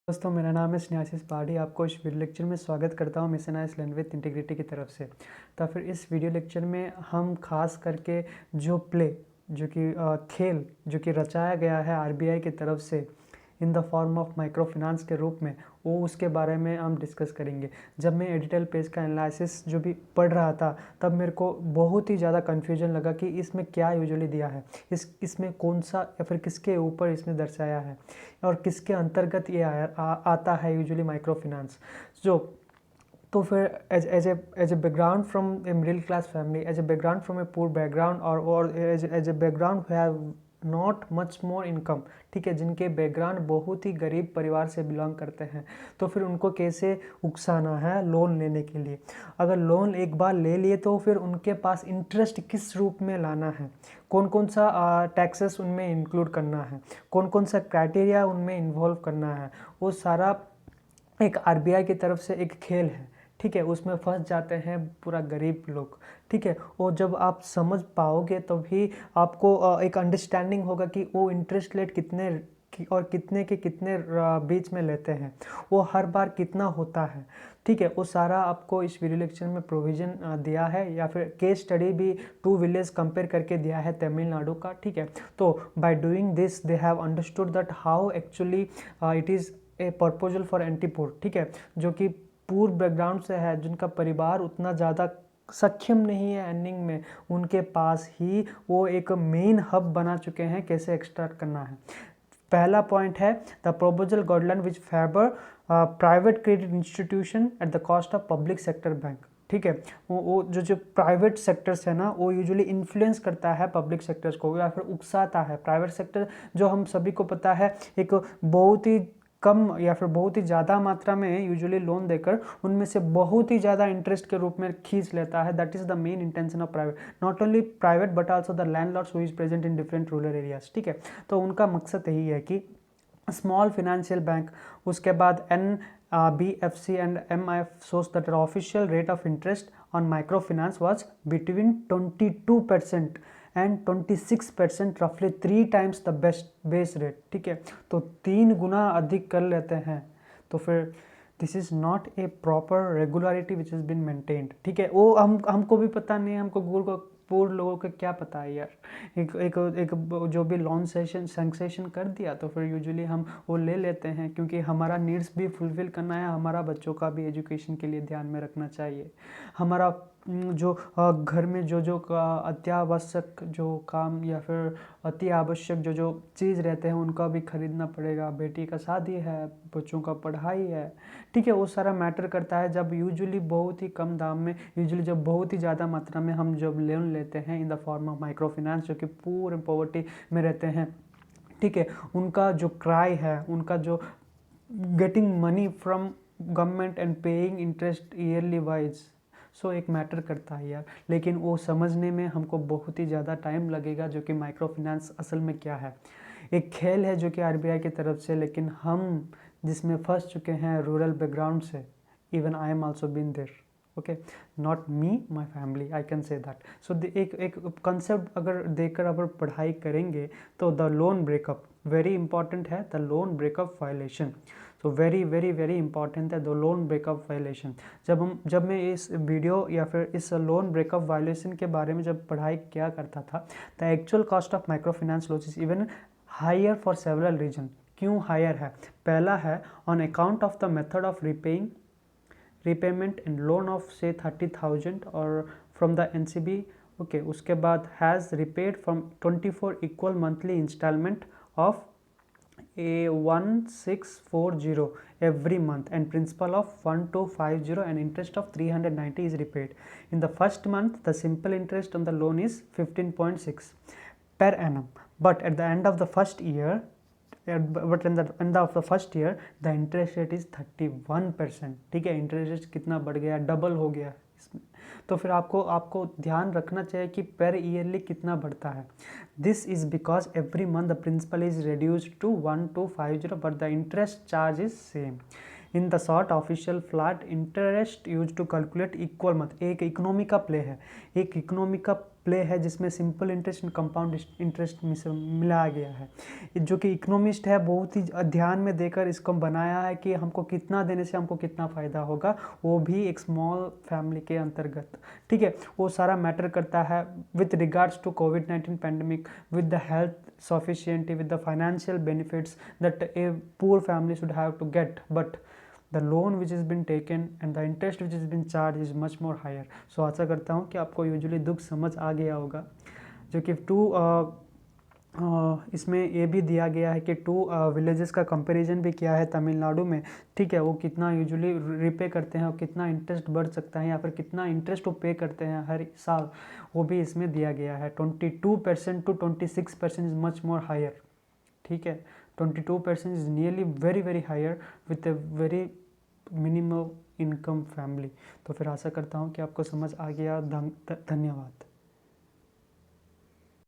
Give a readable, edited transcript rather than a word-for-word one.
दोस्तों, मेरा नाम है स्नेहाशीष पाठी। आपको इस वीडियो लेक्चर में स्वागत करता हूँ मिशन आइसलैंड विद इंटीग्रिटी की तरफ से। तो फिर इस वीडियो लेक्चर में हम खास करके जो खेल जो कि रचाया गया है आरबीआई की तरफ से in the form of micro finance के रूप में, वो उसके बारे में हम डिस्कस करेंगे। जब मैं एडिटल पेज का एनालिसिस जो भी पढ़ रहा था, तब मेरे को बहुत ही ज़्यादा कन्फ्यूजन लगा कि इसमें क्या यूजुअली दिया है, इसमें कौन सा या फिर किसके ऊपर इसने दर्शाया है और किसके अंतर्गत ये आता है यूजुअली माइक्रो फिनांस। जो तो फिर as a background from a middle class family, as a background from a poor background और as a background who have not much more income, ठीक है, जिनके बैकग्राउंड बहुत ही गरीब परिवार से बिलोंग करते हैं, तो फिर उनको कैसे उकसाना है लोन लेने के लिए। अगर लोन एक बार ले लिए तो फिर उनके पास इंटरेस्ट किस रूप में लाना है, कौन कौन सा टैक्सेस उनमें इंक्लूड करना है, कौन कौन सा क्राइटेरिया उनमें इन्वॉल्व करना है, वो सारा एक आरबीआई की तरफ से एक खेल है, ठीक है। उसमें फंस जाते हैं पूरा गरीब लोग, ठीक है। और जब आप समझ पाओगे तभी आपको एक अंडरस्टैंडिंग होगा कि वो इंटरेस्ट रेट कितने के कितने बीच में लेते हैं, वो हर बार कितना होता है, ठीक है। वो सारा आपको इस वीडियो लेक्चर में प्रोविज़न दिया है, या फिर केस स्टडी भी 2 विलेज कंपेयर करके दिया है तमिलनाडु का, ठीक है। तो by doing this they have understood that how actually it is a proposal for anti poor, ठीक है, जो कि पूर्व बैकग्राउंड से है, जिनका परिवार उतना ज़्यादा सक्षम नहीं है अर्निंग में, उनके पास ही वो एक मेन हब बना चुके हैं कैसे एक्सट्रैक्ट करना है। पहला पॉइंट है the proposal guideline which favour private credit institution at the cost of public sector bank, ठीक है। वो जो प्राइवेट सेक्टर्स है ना, वो यूजुअली इन्फ्लुएंस करता है पब्लिक सेक्टर्स को या फिर उकसाता है। प्राइवेट सेक्टर जो हम सभी को पता है एक बहुत ही कम या फिर बहुत ही ज़्यादा मात्रा में यूजुअली लोन देकर उनमें से बहुत ही ज़्यादा इंटरेस्ट के रूप में खींच लेता है। That is the main intention of private, not only private but also the landlords who is present in different rural areas, ठीक है। तो उनका मकसद यही है कि स्मॉल फाइनेंशियल बैंक, उसके बाद NBFC and MIF shows that the official rate of interest on microfinance was between 22% and 26%, रफली 3 times द बेस रेट, ठीक है। तो 3 गुना अधिक कर लेते हैं, तो फिर this is not a proper regularity which is been maintained, ठीक है। वो हमको भी पता नहीं है, हमको गूगल को पूर्व लोगों को क्या पता है यार। एक जो भी लोन सेंक्शन कर दिया तो फिर यूजुअली हम वो ले लेते हैं, क्योंकि हमारा नीड्स भी फुलफिल करना है, हमारा बच्चों का भी एजुकेशन के लिए ध्यान में रखना चाहिए, हमारा जो घर में जो अत्यावश्यक जो काम या फिर अति आवश्यक जो चीज़ रहते हैं उनका भी खरीदना पड़ेगा। बेटी का शादी है, बच्चों का पढ़ाई है, ठीक है, वो सारा मैटर करता है। जब यूजुअली बहुत ही कम दाम में, यूजुअली जब बहुत ही ज़्यादा मात्रा में हम जब लोन लेते हैं in the form of micro finance, जो कि पूरे पॉवर्टी में रहते हैं, ठीक है, उनका जो क्राई है, उनका जो getting money from government and paying interest yearly wise, so एक मैटर करता है यार। लेकिन वो समझने में हमको बहुत ही ज़्यादा टाइम लगेगा, जो कि माइक्रो फिनेंस असल में क्या है। एक खेल है जो कि आरबीआई की तरफ से, लेकिन हम जिसमें फंस चुके हैं रूरल बैकग्राउंड से, even I am also been there, okay, not me, my family, I can say that. So एक कंसेप्ट अगर देकर अगर पढ़ाई करेंगे तो the loan breakup very important है, the loan breakup violation, so very very very important है the loan breakup violation. जब मैं इस वीडियो या फिर इस लोन ब्रेकअप वायलेशन के बारे में जब पढ़ाई किया करता था, the actual cost of micro finance loss is even higher for several reason. क्यों हायर है? पहला है on account of the method of repayment and loan of say 30,000 और from the NCB, okay, उसके बाद has repaid from 24 equal monthly installment of A1640 every month and principal of 1250 and interest of 390 is repaid. In the first month the simple interest on the loan is 15.6 per annum, but at the end of the first year but in the end of the first year the interest rate is 31%, ठीक है। Interest rate कितना बढ़ गया, double हो गया इसमें। तो फिर आपको ध्यान रखना चाहिए कि पर ईयरली कितना बढ़ता है। This is because every month the principal is reduced to 1250 but the interest charge is same. In the short official flat interest use to calculate equal month, एक इकोनॉमी का प्ले है, एक इकोनॉमी का play है जिसमें simple interest and compound interest मिलाया गया है, जो कि इकोनॉमिस्ट है बहुत ही ध्यान में देकर इसको बनाया है कि हमको कितना देने से हमको कितना फ़ायदा होगा, वो भी एक स्मॉल फैमिली के अंतर्गत। ठीक है, वो सारा मैटर करता है विथ रिगार्ड्स टू कोविड-19 pandemic, with the health sufficiency, with the financial benefits that a poor family should have to get, but the loan which has been taken and the interest which has been charged is much more higher। so आशा करता हूँ कि आपको usually दुख समझ आ गया होगा, जो कि इसमें ये भी दिया गया है कि 2 विलेजेस का कंपैरिजन भी किया है तमिलनाडु में। ठीक है, वो कितना यूजुअली रिपे करते हैं और कितना इंटरेस्ट बढ़ सकता है या फिर कितना इंटरेस्ट वो पे करते हैं हर साल, वो भी इसमें दिया गया है। 22% to 26% is much more higher. ठीक है, 22% is nearly very very higher with a very minimum income family. तो फिर आशा करता हूँ कि आपको समझ आ गया। धन्यवाद।